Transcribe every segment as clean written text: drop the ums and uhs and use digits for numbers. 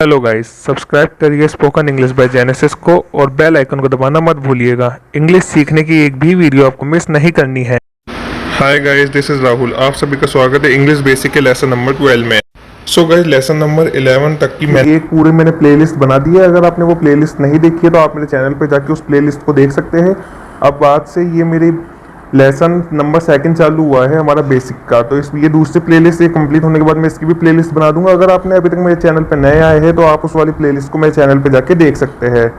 Hello guys, subscribe करिए spoken English by genesis को और बेल आइकन को दबाना मत भूलिएगा। इंग्लिश सीखने की एक भी वीडियो आपको मिस नहीं करनी है। Hi guys, this is Rahul. आप सभी का स्वागत है इंग्लिश बेसिक के लेसन नंबर 12 में। सो गाइस, लेसन नंबर 11 तक की मैंने प्लेलिस्ट बना दी है। अगर आपने वो प्लेलिस्ट नहीं देखी है तो आप मेरे चैनल पे जाके उस प्लेलिस्ट को देख सकते हैं। अब बाद से ये मेरी लेसन नंबर 2 चालू हुआ है हमारा बेसिक का, तो ये दूसरी प्लेलिस्ट ये कंप्लीट होने के बाद मैं इसकी भी प्लेलिस्ट बना दूंगा। अगर आपने अभी तक मेरे चैनल पे नए आए हैं तो आप उस वाली प्लेलिस्ट को मेरे चैनल पे जाके देख सकते हैं।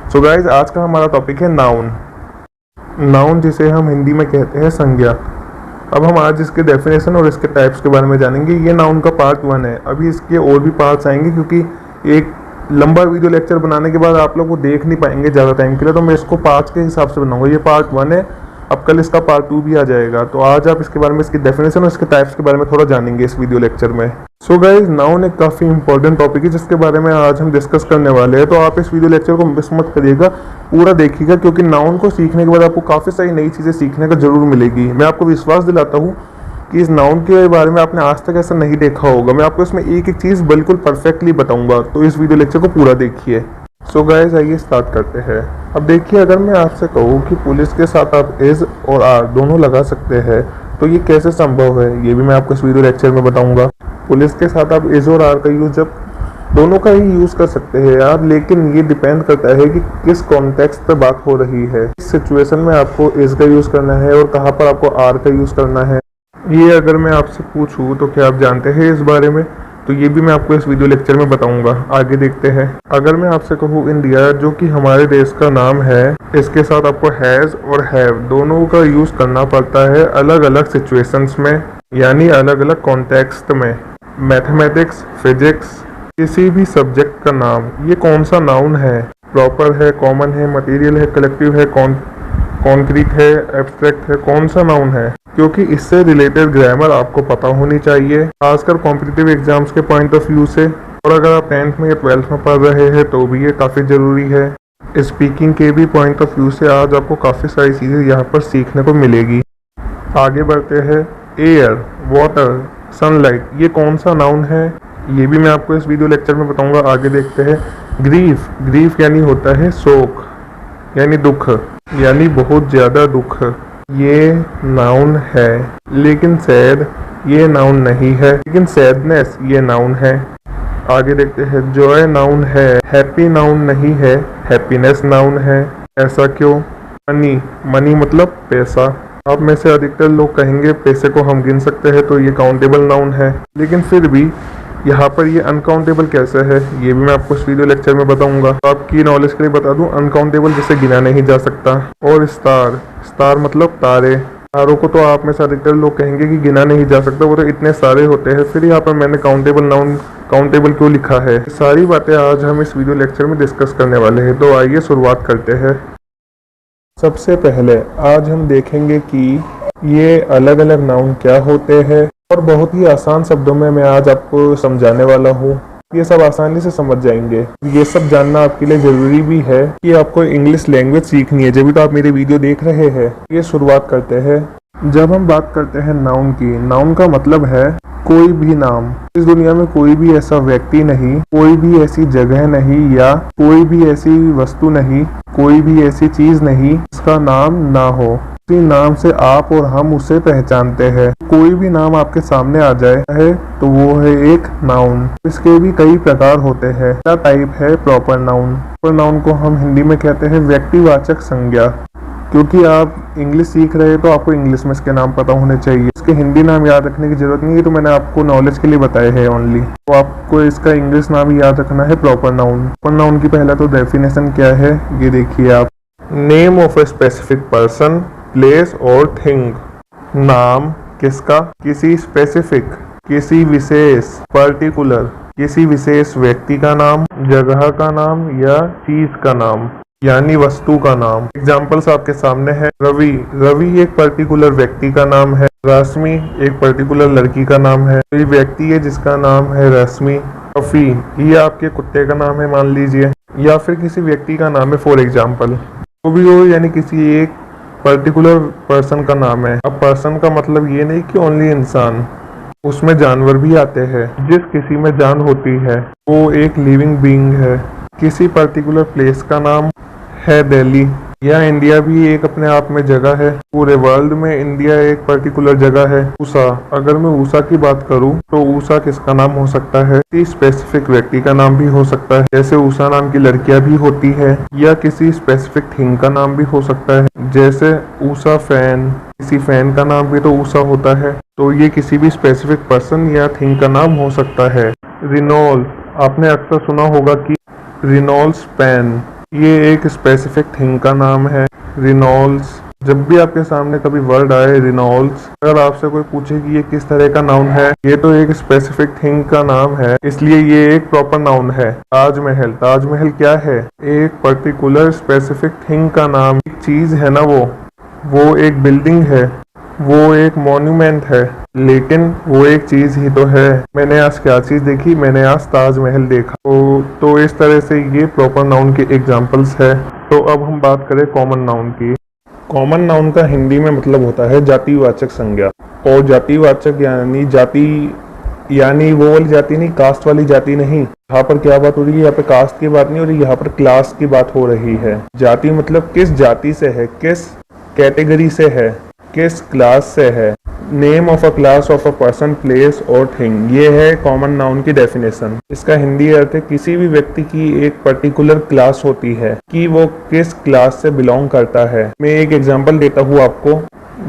सो गाइस, आज का हमारा टॉपिक है नाउन। नाउन जिसे हम हिंदी में कहते हैं संज्ञा। अब हम आज इसके डेफिनेशन और इसके टाइप्स के बारे में जानेंगे। ये नाउन का पार्ट 1 है। अभी इसके और भी पार्ट्स आएंगे क्योंकि एक लंबा वीडियो लेक्चर बनाने के बाद आप लोग वो देख नहीं पाएंगे ज़्यादा टाइम के लिए, तो मैं इसको पार्ट्स के हिसाब से बनाऊंगा। ये पार्ट 1 है, अब कल इसका पार्ट 2 भी आ जाएगा। तो आज आप इसके बारे में, इसकी डेफिनेशन और इसके टाइप्स के बारे में थोड़ा जानेंगे इस वीडियो लेक्चर में। सो गाइस, नाउन एक काफ़ी इंपॉर्टेंट टॉपिक है जिसके बारे में आज हम डिस्कस करने वाले हैं। तो आप इस वीडियो लेक्चर को मिस मत करिएगा, पूरा देखिएगा, क्योंकि नाउन को सीखने के बाद आपको काफ़ी सारी नई चीज़ें सीखने का जरूर मिलेगी। मैं आपको विश्वास दिलाता हूँ कि इस नाउन के बारे में आपने आज तक ऐसा नहीं देखा होगा। मैं आपको इसमें एक एक चीज़ बिल्कुल परफेक्टली बताऊंगा, तो इस वीडियो लेक्चर को पूरा देखिए। सो गाइस, आइए स्टार्ट करते हैं। अब देखिए, अगर मैं आपसे कहूँ कि पुलिस के साथ आप इज और आर दोनों लगा सकते हैं तो ये कैसे संभव है, ये भी मैं आपको इस वीडियो लेक्चर में बताऊंगा। पुलिस के साथ आप इज और आर का यूज जब दोनों का ही यूज़ कर सकते हैं यार, लेकिन ये डिपेंड करता है कि किस कॉन्टेक्स्ट पे बात हो रही है। इस सिचुएशन में आपको इज का यूज़ करना है और कहाँ पर आपको आर का यूज़ करना है, ये अगर मैं आपसे पूछूं तो क्या आप जानते हैं इस बारे में, तो ये भी मैं आपको इस वीडियो लेक्चर में बताऊंगा। आगे देखते हैं। अगर मैं आपसे कहूँ इंडिया, जो कि हमारे देश का नाम है, इसके साथ आपको हैज़ और हैव दोनों का यूज़ करना पड़ता है अलग अलग सिचुएशंस में, यानी अलग अलग कॉन्टेक्स्ट में। मैथमेटिक्स, फिजिक्स, किसी भी सब्जेक्ट का नाम, ये कौन सा नाउन है, प्रॉपर है, कॉमन है, मटेरियल है, कलेक्टिव है, कॉन्क्रीट है, एब्स्ट्रैक्ट है, कौन सा नाउन है, क्योंकि इससे रिलेटेड ग्रामर आपको पता होनी चाहिए, खासकर कॉम्पिटिटिव एग्जाम्स के पॉइंट ऑफ व्यू से। और अगर आप 10th में या 12th में पढ़ रहे हैं तो भी ये काफ़ी ज़रूरी है। स्पीकिंग के भी पॉइंट ऑफ व्यू से आज आपको काफ़ी सारी चीज़ें यहाँ पर सीखने को मिलेगी। आगे बढ़ते हैं। एयर, वाटर, सनलाइट, ये कौन सा नाउन है, ये भी मैं आपको इस वीडियो लेक्चर में बताऊंगा। आगे देखते हैं। ग्रीफ, ग्रीफ यानी होता है शोक, यानी दुख, यानी बहुत ज़्यादा दुख, ये नाउन है। लेकिन सैड, ये नाउन नहीं है, लेकिन सैडनेस ये नाउन है। आगे देखते हैं। जॉय नाउन है, हैप्पी नाउन नहीं है, हैप्पीनेस नाउन है। ऐसा क्यों? मनी, मनी मतलब पैसा। आप में से अधिकतर लोग कहेंगे पैसे को हम गिन सकते हैं तो ये काउंटेबल नाउन है, लेकिन फिर भी यहाँ पर ये अनकाउंटेबल कैसे है, ये भी मैं आपको इस वीडियो लेक्चर में बताऊंगा। तो आपकी नॉलेज के लिए बता दूं, अनकाउंटेबल जिसे गिना नहीं जा सकता। और स्टार, स्टार मतलब तारे। तारों को तो आप में से अधिकतर लोग कहेंगे कि गिना नहीं जा सकता, वो तो इतने सारे होते हैं। फिर यहाँ पर मैंने काउंटेबल नाउन, काउंटेबल क्यों लिखा है, सारी बातें आज हम इस वीडियो लेक्चर में डिस्कस करने वाले हैं। तो आइए शुरुआत करते हैं। सबसे पहले आज हम देखेंगे कि ये अलग अलग नाउन क्या होते हैं, और बहुत ही आसान शब्दों में मैं आज आपको समझाने वाला हूँ। ये सब आसानी से समझ जाएंगे। ये सब जानना आपके लिए ज़रूरी भी है कि आपको इंग्लिश लैंग्वेज सीखनी है, जब भी तो आप मेरे वीडियो देख रहे हैं। ये शुरुआत करते हैं। जब हम बात करते हैं नाउन की, नाउन का मतलब है कोई भी नाम। इस दुनिया में कोई भी ऐसा व्यक्ति नहीं, कोई भी ऐसी जगह नहीं, या कोई भी ऐसी वस्तु नहीं, कोई भी ऐसी चीज़ नहीं जिसका नाम ना हो। उसी नाम से आप और हम उसे पहचानते हैं। कोई भी नाम आपके सामने आ जाए है तो वो है एक नाउन। इसके भी कई प्रकार होते हैं। पहला टाइप है प्रॉपर नाउन। प्रॉपर नाउन को हम हिंदी में कहते हैं व्यक्तिवाचक संज्ञा। क्योंकि आप इंग्लिश सीख रहे हैं तो आपको इंग्लिश में इसके नाम पता होने चाहिए, इसके हिंदी नाम याद रखने की जरूरत नहीं है, तो मैंने आपको नॉलेज के लिए बताए हैं ओनली। तो आपको इसका इंग्लिश नाम ही याद रखना है, प्रॉपर नाउन। प्रॉपर नाउन की पहला तो डेफिनेशन क्या है ये देखिए आप। Name of a specific person, place और थिंग। नाम किसका? किसी स्पेसिफिक, किसी विशेष, पर्टिकुलर, किसी विशेष व्यक्ति का नाम, जगह का नाम या चीज का नाम, यानी वस्तु का नाम। एग्जाम्पल्स आपके सामने है। रवि, रवि एक पर्टिकुलर व्यक्ति का नाम है। रश्मि एक पर्टिकुलर लड़की का नाम है। कोई व्यक्ति है जिसका नाम है रश्मि। रफी, ये आपके कुत्ते का नाम है मान लीजिए, या फिर किसी व्यक्ति का नाम है फॉर एग्जाम्पल। तो भी हो, यानी किसी एक पर्टिकुलर पर्सन का नाम है। अब पर्सन का मतलब ये नहीं कि ओनली इंसान, उसमें जानवर भी आते हैं। जिस किसी में जान होती है वो एक लिविंग बीइंग है। किसी पर्टिकुलर प्लेस का नाम है दिल्ली, या इंडिया भी एक अपने आप में जगह है। पूरे वर्ल्ड में इंडिया एक पर्टिकुलर जगह है। ऊषा, अगर मैं ऊषा की बात करूं तो ऊषा किसका नाम हो सकता है? किसी स्पेसिफिक व्यक्ति का नाम भी हो सकता है, जैसे ऊषा नाम की लड़कियां भी होती है, या किसी स्पेसिफिक थिंग का नाम भी हो सकता है, जैसे ऊषा फैन। किसी फैन का नाम भी तो ऊषा होता है। तो ये किसी भी स्पेसिफिक पर्सन या थिंग का नाम हो सकता है। रिनोल्ड्स, आपने अक्सर सुना होगा कि रिनोल्ड्स पेन, ये एक स्पेसिफिक थिंग का नाम है। रिनोल्ड्स, जब भी आपके सामने कभी वर्ड आए रिनोल्ड्स, अगर आपसे कोई पूछे कि ये किस तरह का नाउन है, ये तो एक स्पेसिफिक थिंग का नाम है, इसलिए ये एक प्रॉपर नाउन है। ताजमहल, ताजमहल क्या है? एक पर्टिकुलर स्पेसिफिक थिंग का नाम। एक चीज है ना, वो एक बिल्डिंग है, वो एक मॉन्यूमेंट है, लेकिन वो एक चीज ही तो है। मैंने आज क्या चीज देखी? मैंने आज ताजमहल देखा। तो इस तरह से ये प्रॉपर नाउन के एग्जांपल्स है। तो अब हम बात करें कॉमन नाउन की। कॉमन नाउन का हिंदी में मतलब होता है जातिवाचक संज्ञा। और जातिवाचक यानी वो वाली जाति नहीं, कास्ट वाली जाति नहीं। यहाँ पर क्या बात हो रही है? यहाँ पे कास्ट की बात नहीं हो रही, यहाँ पर क्लास की बात हो रही है। जाति मतलब किस जाति से है, किस कैटेगरी से है, किस क्लास से है। Name of a class of a person, place और थिंग, ये है कॉमन नाउन की डेफिनेशन। इसका हिंदी अर्थ है किसी भी व्यक्ति की एक पर्टिकुलर क्लास होती है कि वो किस क्लास से बिलोंग करता है। मैं एक एग्जांपल देता हूँ आपको।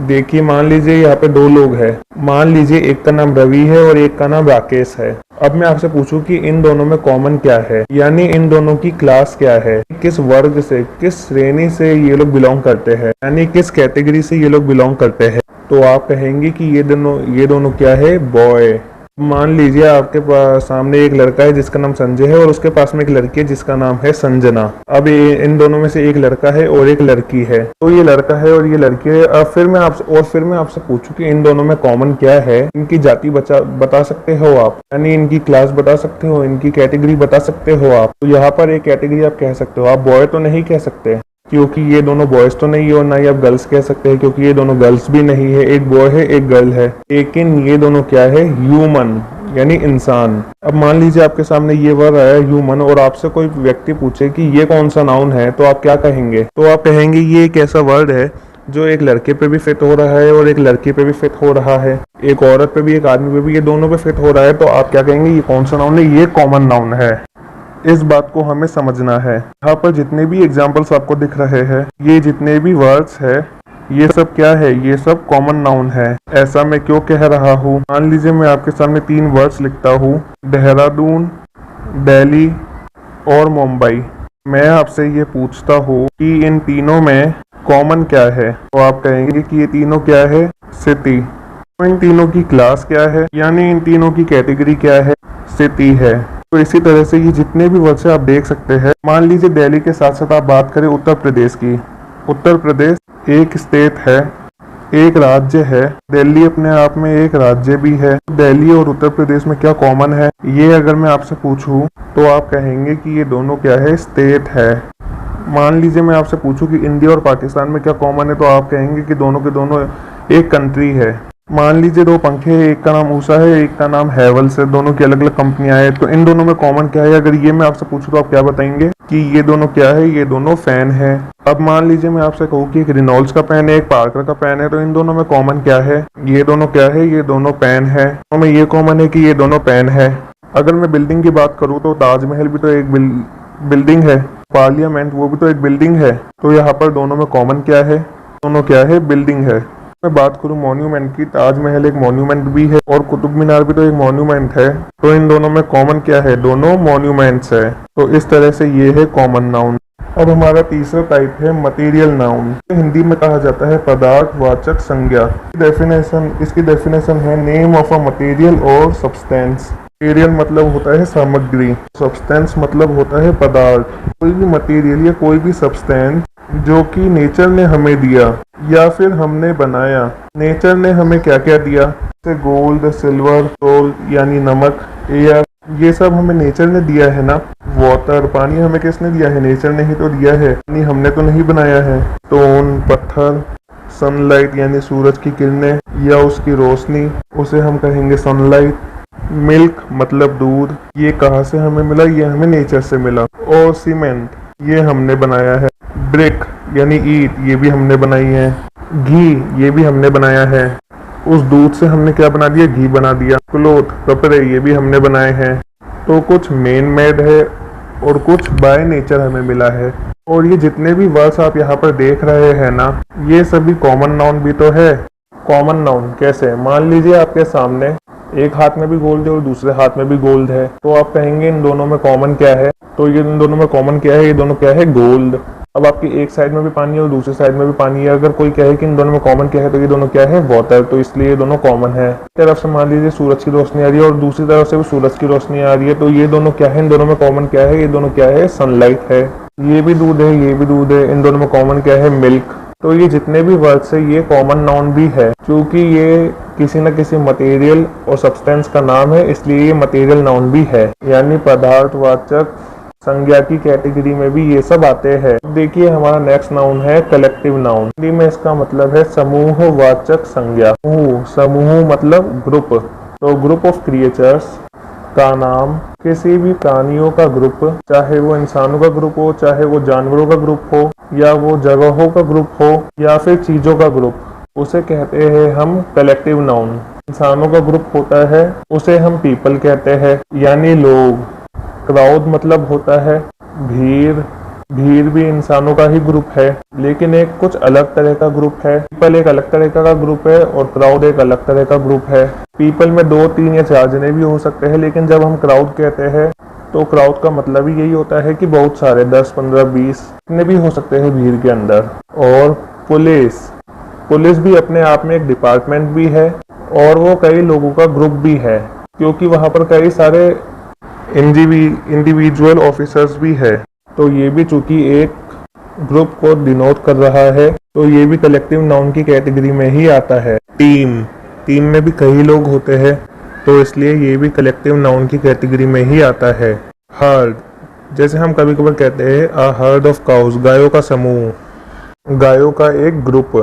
देखिए, मान लीजिए यहाँ पे दो लोग हैं। मान लीजिए एक का नाम रवि है और एक का नाम राकेश है। अब मैं आपसे पूछूं कि इन दोनों में कॉमन क्या है, यानी इन दोनों की क्लास क्या है, किस वर्ग से, किस श्रेणी से ये लोग बिलोंग करते हैं, यानी किस कैटेगरी से ये लोग बिलोंग करते हैं। तो आप कहेंगे कि ये दोनों क्या है? बॉय। मान लीजिए आपके सामने एक लड़का है जिसका नाम संजय है और उसके पास में एक लड़की है जिसका नाम है संजना। अब इन दोनों में से एक लड़का है और एक लड़की है। तो ये लड़का है और ये लड़की है। अब फिर मैं आपसे पूछूं कि इन दोनों में कॉमन क्या है। इनकी जाति बता सकते हो आप, यानी इनकी क्लास बता सकते हो, इनकी कैटेगरी बता सकते हो आप। तो यहाँ पर एक कैटेगरी आप कह सकते हो। आप बॉय तो नहीं कह सकते क्योंकि ये दोनों बॉयज तो नहीं है, और ना ही आप गर्ल्स कह सकते हैं क्योंकि ये दोनों गर्ल्स भी नहीं है। एक बॉय है एक गर्ल है, लेकिन ये दोनों क्या है? ह्यूमन, यानी इंसान। अब मान लीजिए आपके सामने ये वर्ड आया ह्यूमन, और आपसे कोई व्यक्ति पूछे कि ये कौन सा नाउन है, तो आप क्या कहेंगे? तो आप कहेंगे ये एक ऐसा वर्ड है जो एक लड़के पे भी फिट हो रहा है और एक लड़की पे भी फिट हो रहा है, एक औरत पे भी एक आदमी पे भी, ये दोनों पे फिट हो रहा है। तो आप क्या कहेंगे? ये कौन सा नाउन है? ये कॉमन नाउन है। इस बात को हमें समझना है। यहाँ पर जितने भी एग्जाम्पल्स आपको दिख रहे हैं, ये जितने भी वर्ड्स है, ये सब क्या है? ये सब कॉमन नाउन है। ऐसा मैं क्यों कह रहा हूँ? मान लीजिए मैं आपके सामने 3 वर्ड्स लिखता हूँ, देहरादून, दिल्ली और मुंबई। मैं आपसे ये पूछता हूँ कि इन तीनों में कॉमन क्या है, तो आप कहेंगे कि ये तीनों क्या है? सिटी। तो इन तीनों की क्लास क्या है, यानी इन तीनों की कैटेगरी क्या है? सिटी है। तो इसी तरह से ये जितने भी वर्ड से आप देख सकते हैं। मान लीजिए दिल्ली के साथ साथ आप बात करें उत्तर प्रदेश की। उत्तर प्रदेश एक स्टेट है, एक राज्य है। दिल्ली अपने आप में एक राज्य भी है। दिल्ली और उत्तर प्रदेश में क्या कॉमन है, ये अगर मैं आपसे पूछूं तो आप कहेंगे कि ये दोनों क्या है? स्टेट है। मान लीजिए मैं आपसे पूछूं कि इंडिया और पाकिस्तान में क्या कॉमन है, तो आप कहेंगे कि दोनों के दोनों एक कंट्री है। मान लीजिए 2 पंखे हैं, एक का नाम ऊषा है, एक का नाम हैवल्स है, दोनों की अलग अलग कंपनियां हैं। तो इन दोनों में कॉमन क्या है? अगर ये मैं आपसे पूछूं तो आप क्या बताएंगे? कि ये दोनों क्या है? ये दोनों फैन है। अब मान लीजिए मैं आपसे कहूँ कि एक रिनोल्ड्स का पेन है, एक पार्कर का पेन है, तो इन दोनों में कॉमन क्या है? ये दोनों क्या है? ये दोनों पेन है। तो में ये कॉमन है कि ये दोनों पेन है। अगर मैं बिल्डिंग की बात करूँ तो ताजमहल भी तो एक बिल्डिंग है, पार्लियामेंट वो भी तो एक बिल्डिंग है। तो यहाँ पर दोनों में कॉमन क्या है? दोनों क्या है? बिल्डिंग है। मैं बात करूं मॉन्यूमेंट की, ताजमहल एक मॉन्यूमेंट भी है और कुतुब मीनार भी तो एक मॉन्यूमेंट है। तो इन दोनों में कॉमन क्या है? दोनों मॉन्यूमेंट्स है। तो इस तरह से ये है कॉमन नाउन। अब हमारा तीसरा टाइप है मटेरियल नाउन। हिंदी में कहा जाता है पदार्थवाचक संज्ञा। इसकी डेफिनेशन है नेम ऑफ अ मटेरियल और सब्सटेंस। मटेरियल मतलब होता है सामग्री, सब्सटेंस मतलब होता है पदार्थ। कोई भी मटेरियल या कोई भी सब्सटेंस जो कि नेचर ने हमें दिया या फिर हमने बनाया। नेचर ने हमें क्या क्या दिया? जैसे गोल्ड, सिल्वर, सोल यानी नमक, एयर, ये सब हमें नेचर ने दिया है ना। वाटर, पानी हमें किसने दिया है? नेचर ने ही तो दिया है, पानी हमने तो नहीं बनाया है। स्टोन, पत्थर, सनलाइट यानी सूरज की किरणें या उसकी रोशनी, उसे हम कहेंगे सनलाइट। मिल्क मतलब दूध, ये कहाँ से हमें मिला? ये हमें नेचर से मिला। और सीमेंट, ये हमने बनाया है। ब्रिक यानी ईट, ये भी हमने बनाई है। घी, ये भी हमने बनाया है। उस दूध से हमने क्या बना दिया? घी बना दिया। क्लोथ, कपड़े, ये भी हमने बनाए हैं। तो कुछ मेन मेड है और कुछ बाय नेचर हमें मिला है। और ये जितने भी वर्ड्स आप यहाँ पर देख रहे हैं ना, ये सभी कॉमन नाउन भी तो है। कॉमन नाउन कैसे? मान लीजिए आपके सामने एक हाथ में भी गोल्ड है और दूसरे हाथ में भी गोल्ड है, तो आप कहेंगे इन दोनों में कॉमन क्या है? तो ये इन दोनों में कॉमन क्या है? ये दोनों क्या है? गोल्ड। अब आपकी एक साइड में भी पानी है और दूसरी साइड में भी पानी है, अगर कोई कहे कि इन दोनों में कॉमन क्या है, तो ये दोनों क्या है? वाटर। तो इसलिए ये दोनों कॉमन है। एक तरफ से मान लीजिए सूरज की रोशनी आ रही है और दूसरी तरफ से भी सूरज की रोशनी आ रही है, तो ये दोनों क्या है? इन दोनों में कॉमन क्या है? ये दोनों क्या है? सनलाइट है। ये भी दूध है, ये भी दूध है, इन दोनों में कॉमन क्या है? मिल्क। तो ये जितने भी वर्ड्स है ये कॉमन नाउन भी है, क्योंकि ये किसी न किसी मटेरियल और सब्सटेंस का नाम है, इसलिए ये मटेरियल नाउन भी है, यानी पदार्थवाचक संज्ञा की कैटेगरी में भी ये सब आते हैं। देखिए हमारा नेक्स्ट नाउन है कलेक्टिव नाउन। हिंदी में इसका मतलब है समूहवाचक संज्ञा। समूह मतलब ग्रुप, तो ग्रुप ऑफ क्रिएचर्स का नाम किसी भी प्राणियों का ग्रुप, चाहे वो इंसानों का ग्रुप हो, चाहे वो जानवरों का ग्रुप हो, या वो जगहों का ग्रुप हो, या फिर चीजों का ग्रुप, उसे कहते हैं हम कलेक्टिव नाउन। इंसानों का ग्रुप होता है उसे हम पीपल कहते हैं, यानी लोग। क्राउड मतलब होता है भीड़। भीड़ भी इंसानों का ही ग्रुप है, लेकिन एक कुछ अलग तरह का ग्रुप है। पीपल एक अलग तरह का ग्रुप है और क्राउड एक अलग तरह का ग्रुप है। पीपल में 2, 3 या 4 जने भी हो सकते हैं, लेकिन जब हम क्राउड कहते हैं तो क्राउड का मतलब ही यही होता है कि बहुत सारे 10, 15, 20 इतने भी हो सकते हैं भीड़ के अंदर। और पुलिस भी अपने आप में एक डिपार्टमेंट भी है और वो कई लोगों का ग्रुप भी है, क्योंकि वहाँ पर कई सारे इंडिविजुअल ऑफिसर्स भी है। तो ये भी चूंकि एक ग्रुप को डिनोट कर रहा है, तो ये भी कलेक्टिव नाउन की कैटेगरी में ही आता है। टीम में भी कई लोग होते हैं, तो इसलिए ये भी कलेक्टिव नाउन की कैटेगरी में ही आता है। हर्ड, जैसे हम कभी कभार कहते हैं अ हर्ड ऑफ काउस, गायों का समूह, गायों का एक ग्रुप।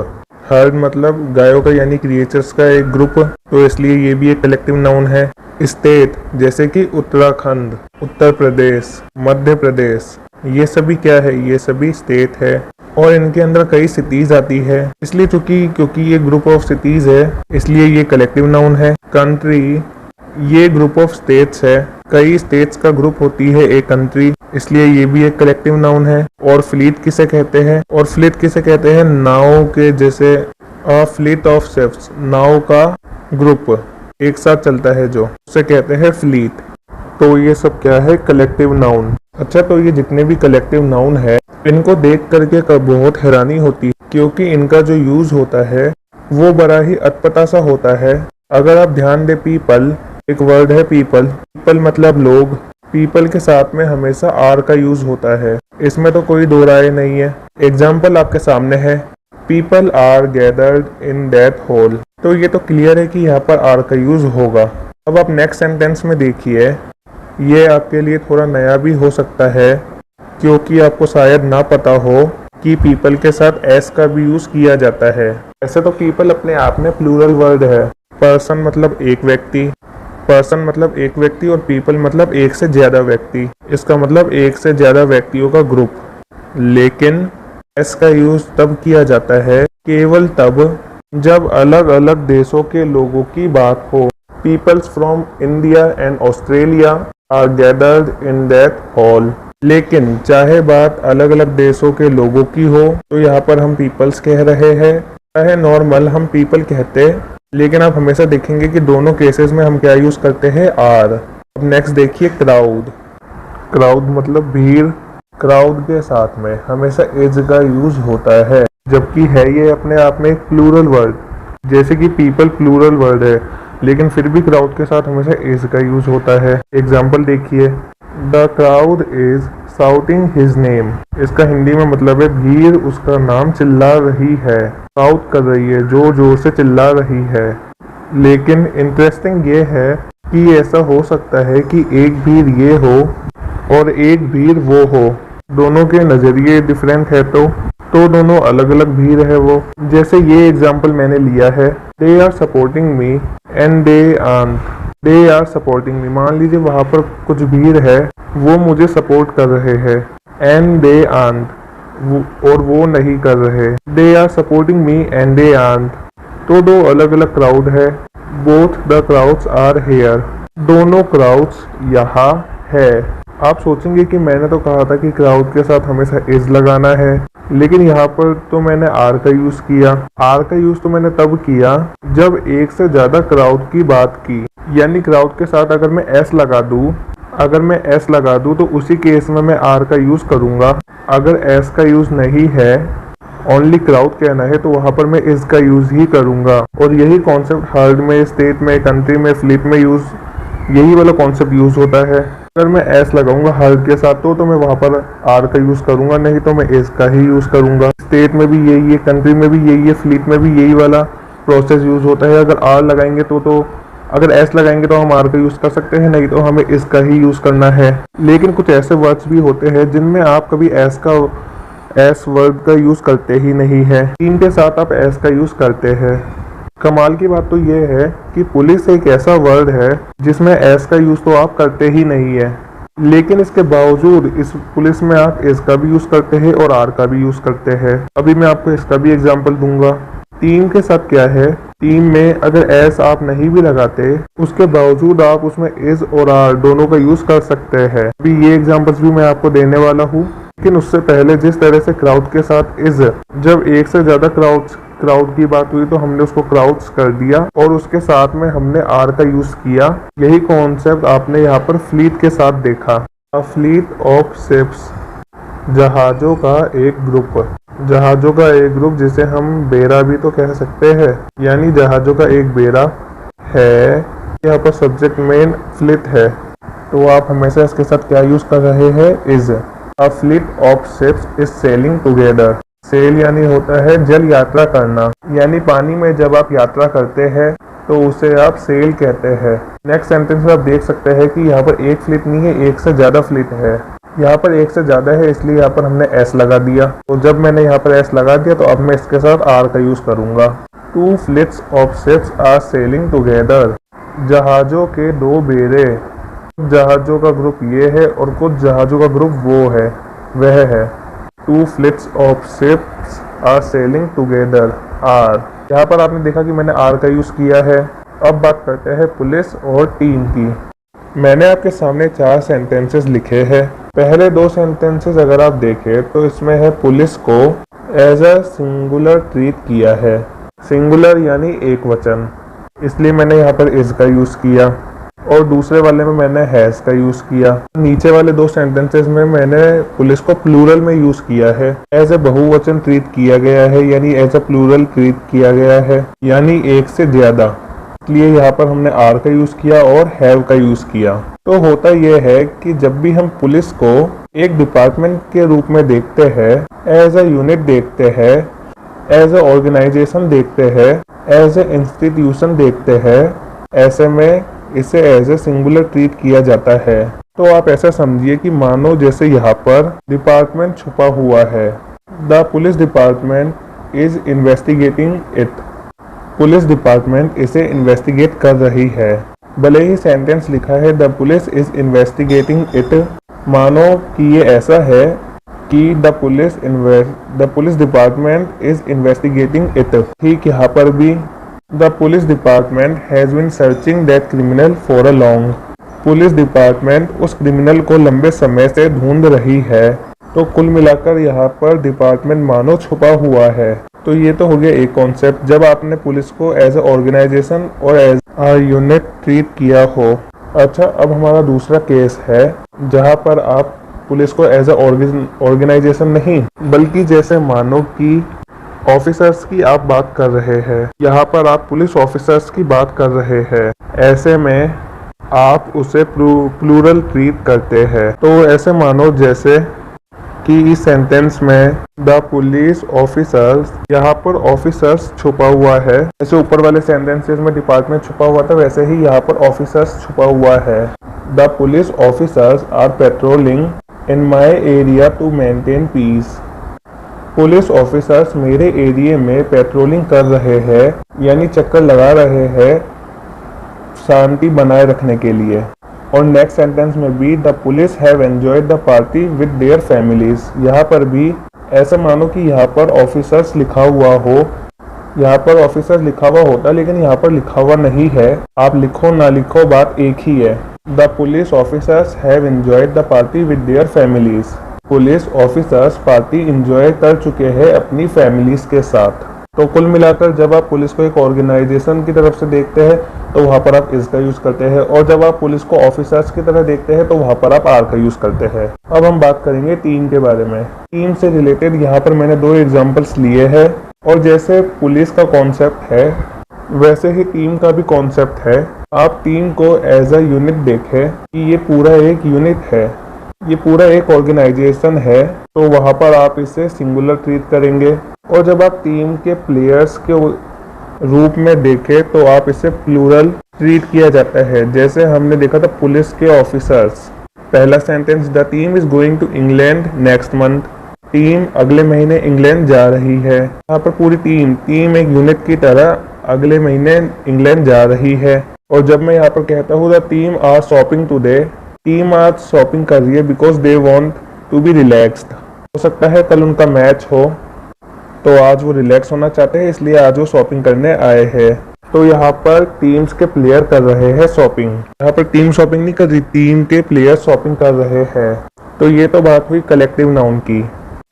हर्ड मतलब गायों का यानी क्रिएचर्स का एक ग्रुप, तो इसलिए ये भी एक कलेक्टिव नाउन है। स्टेट, जैसे कि उत्तराखंड, उत्तर प्रदेश, मध्य प्रदेश, ये सभी क्या है? ये सभी स्टेट है और इनके अंदर कई सिटीज आती है, इसलिए क्योंकि ये ग्रुप ऑफ सिटीज है, इसलिए ये कलेक्टिव नाउन है। कंट्री, ये ग्रुप ऑफ स्टेट्स है, कई स्टेट्स का ग्रुप होती है एक कंट्री, इसलिए ये भी एक कलेक्टिव नाउन है। और फ्लीट किसे कहते हैं? नाव के जैसे अ फ्लीट ऑफ शिप्स, नाव का ग्रुप एक साथ चलता है जो, उसे कहते हैं फ्लीट। तो ये सब क्या है? Collective noun. अच्छा, तो ये जितने भी कलेक्टिव नाउन है इनको देख करके बहुत हैरानी होती है, क्योंकि इनका जो यूज होता है वो बड़ा ही अटपटा सा होता है। अगर आप ध्यान दें, पीपल एक वर्ड है, पीपल मतलब लोग। पीपल के साथ में हमेशा आर का यूज होता है, इसमें तो कोई दो राय नहीं है। एग्जाम्पल आपके सामने है, people are gathered in that hall. तो ये तो क्लियर है कि यहाँ पर आर का यूज होगा। अब आप नेक्स्ट सेंटेंस में देखिए, ये आपके लिए थोड़ा नया भी हो सकता है, क्योंकि आपको शायद ना पता हो कि पीपल के साथ एस का भी यूज किया जाता है। ऐसे तो पीपल अपने आप में प्लूरल वर्ड है। पर्सन मतलब एक व्यक्ति और पीपल मतलब एक से ज्यादा व्यक्ति, इसका मतलब एक से ज्यादा व्यक्तियों का ग्रुप। लेकिन एस का यूज तब किया जाता है, केवल तब जब अलग अलग देशों के लोगों की बात हो। Peoples from India and Australia are gathered in that hall. लेकिन चाहे बात अलग अलग देशों के लोगों की हो, तो यहाँ पर हम पीपल्स कह रहे हैं, चाहे नॉर्मल हम पीपल कहते, लेकिन आप हमेशा देखेंगे कि दोनों केसेस में हम क्या यूज करते हैं? आर। अब नेक्स्ट देखिए क्राउड मतलब भीड़। क्राउड के साथ में हमेशा एज का यूज होता है, जबकि है ये अपने आप में एक प्लूरल वर्ड, जैसे कि पीपल प्लूरल वर्ड है, लेकिन फिर भी क्राउड के साथ हमेशा एज का यूज होता है। एग्जाम्पल देखिए, the crowd is shouting his name. इसका हिंदी में मतलब है भीड़ उसका नाम चिल्ला रही है, शाउट कर रही है, जोर जोर से चिल्ला रही है। लेकिन इंटरेस्टिंग ये है कि ऐसा हो सकता है कि एक भीड़ ये हो और एक भीड़ वो हो, दोनों के नज़रिए डिफरेंट है। तो तो दोनों अलग अलग भीड़ है वो। जैसे ये एग्जाम्पल मैंने लिया है, they are supporting me and they are supporting me. मान लीजिए वहां पर कुछ भीड़ है, वो मुझे सपोर्ट कर रहे हैं, एंड दे आंट और वो नहीं कर रहे। They are supporting me and they aren't, तो दो अलग अलग क्राउड है। Both the crowds are here, दोनों क्राउड्स यहाँ है। आप सोचेंगे कि मैंने तो कहा था कि क्राउड के साथ हमेशा इज लगाना है, लेकिन यहाँ पर तो मैंने आर का यूज किया। आर का यूज तो मैंने तब किया जब एक से ज्यादा क्राउड की बात की, यानी क्राउड के साथ अगर मैं एस लगा दूं तो उसी केस में मैं आर का यूज करूंगा। अगर एस का यूज नहीं है, ओनली क्राउड कहना है, तो वहां पर मैं इज का यूज ही करूंगा। और यही कॉन्सेप्ट हर्ड में, स्टेट में, कंट्री में, फ्लिप में यही वाला कॉन्सेप्ट यूज होता है। अगर मैं एस लगाऊंगा हर्ड के साथ तो मैं वहां पर आर का यूज करूंगा, नहीं तो मैं इज का ही यूज करूंगा। स्टेट में भी यही है, कंट्री में भी यही है, फ्लिप में भी यही वाला प्रोसेस यूज होता है। अगर आर लगाएंगे तो अगर एस लगाएंगे तो हम आर का यूज कर सकते हैं, नहीं तो हमें इस का ही यूज करना है। लेकिन कुछ ऐसे वर्ड्स भी होते हैं जिनमें आप कभी एस वर्ड का यूज करते ही नहीं है, इनके साथ आप एस का यूज करते हैं। कमाल की बात तो ये है कि पुलिस एक ऐसा वर्ड है जिसमें एस का यूज तो आप करते ही नहीं है, लेकिन इसके बावजूद इस पुलिस में आप इस का भी यूज करते हैं और आर का भी यूज करते हैं। अभी मैं आपको इसका भी एग्जांपल दूंगा। टीम के साथ क्या है, टीम में अगर एस आप नहीं भी लगाते, उसके बावजूद आप उसमें इज और आर दोनों का यूज कर सकते हैं। अभी ये एग्जांपल्स भी मैं आपको देने वाला हूँ, लेकिन उससे पहले जिस तरह से क्राउड के साथ इज, जब एक से ज्यादा क्राउड की बात हुई तो हमने उसको क्राउड्स कर दिया और उसके साथ में हमने आर का यूज किया। यही कॉन्सेप्ट आपने यहाँ पर फ्लीट के साथ देखा। अ फ्लीट ऑफ शिप्स, जहाजों का एक ग्रुप, जिसे हम बेड़ा भी तो कह सकते हैं, यानी जहाजों का एक बेड़ा है। यहाँ पर सब्जेक्ट मेन फ्लीट है, तो आप हमेशा इसके साथ क्या यूज कर रहे हैं, is. A fleet of ships is sailing together. Sail यानी होता है जल यात्रा करना, यानी पानी में जब आप यात्रा करते हैं तो उसे आप सेल कहते हैं। नेक्स्ट सेंटेंस में आप देख सकते हैं कि यहाँ पर एक फ्लीट नहीं है, एक से ज्यादा फ्लीट है। यहाँ पर एक से ज्यादा है इसलिए यहाँ पर हमने एस लगा दिया, तो जब मैंने यहाँ पर एस लगा दिया तो अब मैं इसके साथ आर का यूज करूंगा। Two fleets of ships are sailing together, जहाजों के दो बेड़े। जहाजों का ग्रुप ये है और कुछ जहाजों का ग्रुप वह है। Two fleets of ships are sailing together, are. यहाँ पर आपने देखा कि मैंने आर का यूज किया है। अब बात करते हैं पुलिस और टीम की। मैंने आपके सामने 4 सेंटेंसेस लिखे हैं। पहले 2 सेंटेंसेस अगर आप देखें तो इसमें है पुलिस को एज अ सिंगुलर ट्रीट किया है। सिंगुलर यानी एक वचन, इसलिए मैंने यहाँ पर इज का यूज किया, और दूसरे वाले में मैंने हैज का यूज किया। नीचे वाले 2 सेंटेंसेस में मैंने पुलिस को प्लूरल में यूज किया है। एज ए बहुवचन ट्रीट किया गया है, यानी एज ए प्लूरल ट्रीट किया गया है, यानी एक से ज्यादा, इसलिए यहाँ पर हमने आर का यूज किया और हैव का यूज किया। तो होता यह है कि जब भी हम पुलिस को एक डिपार्टमेंट के रूप में देखते हैं, एज ए यूनिट देखते हैं, एज ए ऑर्गेनाइजेशन देखते हैं, एज ए इंस्टीट्यूशन देखते हैं, ऐसे में इसे एज ए सिंगुलर ट्रीट किया जाता है। तो आप ऐसा समझिए कि मानो जैसे यहाँ पर डिपार्टमेंट छुपा हुआ है। The police department is investigating it, police department इसे इन्वेस्टिगेट कर रही है। भले ही सेंटेंस लिखा है the police is investigating it, मानो कि ये ऐसा है कि the police department is investigating it. ठीक यहाँ पर भी the police department has been searching that criminal for a long, police department उस क्रिमिनल को लंबे समय से ढूंढ रही है। तो कुल मिलाकर यहाँ पर डिपार्टमेंट मानो छुपा हुआ है। तो ये तो हो गया एक कॉन्सेप्ट, जब आपने पुलिस को एज ए ऑर्गेनाइजेशन और एज अ यूनिट ट्रीट किया हो। अच्छा, अब हमारा दूसरा केस है जहाँ पर आप पुलिस को एज ए ऑर्गेनाइजेशन नहीं, बल्कि जैसे मानो कि ऑफिसर्स की आप बात कर रहे हैं। यहाँ पर आप पुलिस ऑफिसर्स की बात कर रहे हैं, ऐसे में आप उसे प्लूरल ट्रीट करते हैं। तो ऐसे मानो जैसे कि इस सेंटेंस में द पुलिस ऑफिसर्स, यहाँ पर ऑफिसर्स छुपा हुआ है। जैसे ऊपर वाले सेंटेंसेस में डिपार्टमेंट छुपा हुआ था, वैसे ही यहाँ पर ऑफिसर्स छुपा हुआ है। The police officers are patrolling in my area to maintain peace, police officers मेरे एरिया में पेट्रोलिंग कर रहे हैं, यानी चक्कर लगा रहे हैं शांति बनाए रखने के लिए। और नेक्स्ट सेंटेंस में भी the police have enjoyed the party with their families. यहाँ पर भी ऐसा मानो कि यहाँ पर ऑफिसर्स लिखा हुआ हो, यहाँ पर ऑफिसर्स लिखा हुआ होता लेकिन यहाँ पर लिखा हुआ नहीं है। आप लिखो ना लिखो बात एक ही है। The police officers have enjoyed the party with their families. Police officers party enjoy कर चुके हैं अपनी फैमिलीज के साथ। तो कुल मिलाकर जब आप पुलिस को एक ऑर्गेनाइजेशन की तरफ से देखते हैं तो वहाँ पर आप इस का यूज़ करते हैं, और जब आप पुलिस को ऑफिसर्स की तरह देखते हैं तो वहाँ पर आप आर का यूज़ करते हैं। अब हम बात करेंगे टीम के बारे में। टीम से रिलेटेड यहाँ पर मैंने 2 एग्जाम्पल्स लिए हैं, और जैसे पुलिस का कॉन्सेप्ट है वैसे ही टीम का भी कॉन्सेप्ट है। आप टीम को एज अ यूनिट देखें कि ये पूरा एक यूनिट है, ये पूरा एक ऑर्गेनाइजेशन है, तो वहाँ पर आप इसे सिंगुलर ट्रीट करेंगे। और जब आप टीम के प्लेयर्स के रूप में देखें तो आप इसे प्लूरल ट्रीट किया जाता है। जैसे हमने देखा था पुलिस के ऑफिसर्स। पहला sentence the team is going to England next month. Team अगले महीने इंग्लैंड जा रही है। यहाँ पर पूरी टीम एक यूनिट की तरह अगले महीने इंग्लैंड जा रही है। और जब मैं यहाँ पर कहता हूँ the team are shopping today, team आज शॉपिंग कर रही है because they want to be relaxed. हो सकता है कल उनका मैच हो तो आज वो रिलैक्स होना चाहते हैं, इसलिए आज वो शॉपिंग करने आए हैं। तो यहाँ पर टीम्स के प्लेयर कर रहे हैं शॉपिंग। यहाँ पर टीम शॉपिंग नहीं कर रही, टीम के प्लेयर शॉपिंग कर रहे हैं। तो ये तो बात हुई कलेक्टिव नाउन की।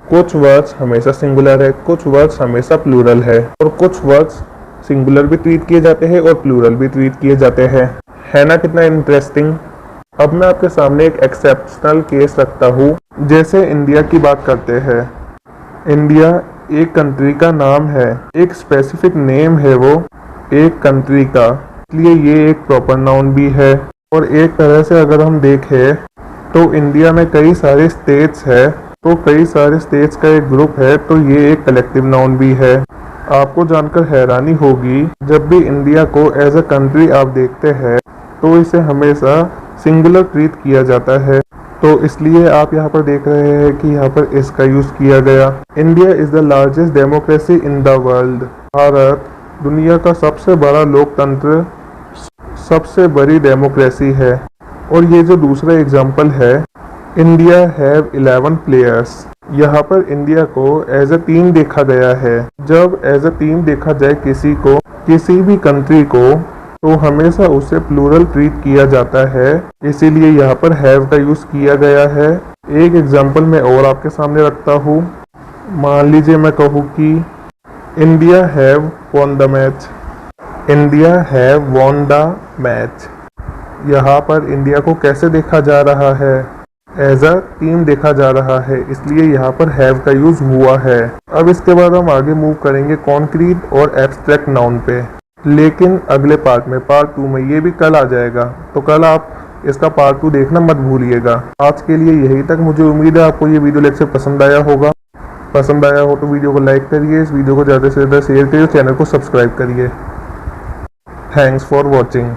कुछ वर्ड्स हमेशा सिंगुलर है, कुछ वर्ड्स हमेशा प्लूरल है, और कुछ वर्ड्स सिंगुलर भी ट्रीट किए जाते हैं और प्लूरल भी ट्रीट किए जाते हैं। है ना कितना इंटरेस्टिंग। अब मैं आपके सामने एक एक्सेप्शनल केस रखता हूँ। जैसे इंडिया की बात करते हैं। इंडिया एक कंट्री का नाम है, एक स्पेसिफिक नेम है वो एक कंट्री का, इसलिए ये एक प्रॉपर नाउन भी है। और एक तरह से अगर हम देखें तो इंडिया में कई सारे स्टेट्स है, तो कई सारे स्टेट्स का एक ग्रुप है, तो ये एक कलेक्टिव नाउन भी है। आपको जानकर हैरानी होगी जब भी इंडिया को एज अ कंट्री आप देखते हैं तो इसे हमेशा सिंगुलर ट्रीट किया जाता है। तो इसलिए आप यहाँ पर देख रहे हैं कि यहाँ पर इसका यूज किया गया। India is the largest democracy in the world. Bharat दुनिया का सबसे बड़ा लोकतंत्र, सबसे बड़ी डेमोक्रेसी है। और ये जो दूसरा एग्जाम्पल है, इंडिया हैव 11 प्लेयर्स। यहाँ पर इंडिया को एज अ टीम देखा गया है। जब एज अ टीम देखा जाए किसी को, किसी भी कंट्री को, तो हमेशा उसे प्लूरल ट्रीट किया जाता है, इसीलिए यहाँ पर हैव का यूज किया गया है। एक एग्जाम्पल मैं और आपके सामने रखता हूँ। मान लीजिए मैं कहूँ कि India have won the match. India have won the match. यहाँ पर इंडिया को कैसे देखा जा रहा है, एज अ टीम देखा जा रहा है, इसलिए यहाँ पर हैव का यूज हुआ है। अब इसके बाद हम आगे मूव करेंगे कॉन्क्रीट और एब्स्ट्रैक्ट नाउन पे, लेकिन अगले पार्ट में, पार्ट 2 में। ये भी कल आ जाएगा, तो कल आप इसका पार्ट 2 देखना मत भूलिएगा। आज के लिए यही तक। मुझे उम्मीद है आपको ये वीडियो लेक्चर पसंद आया होगा। पसंद आया हो तो वीडियो को लाइक करिए, इस वीडियो को ज़्यादा से ज़्यादा शेयर करिए, चैनल को सब्सक्राइब करिए। Thanks for watching.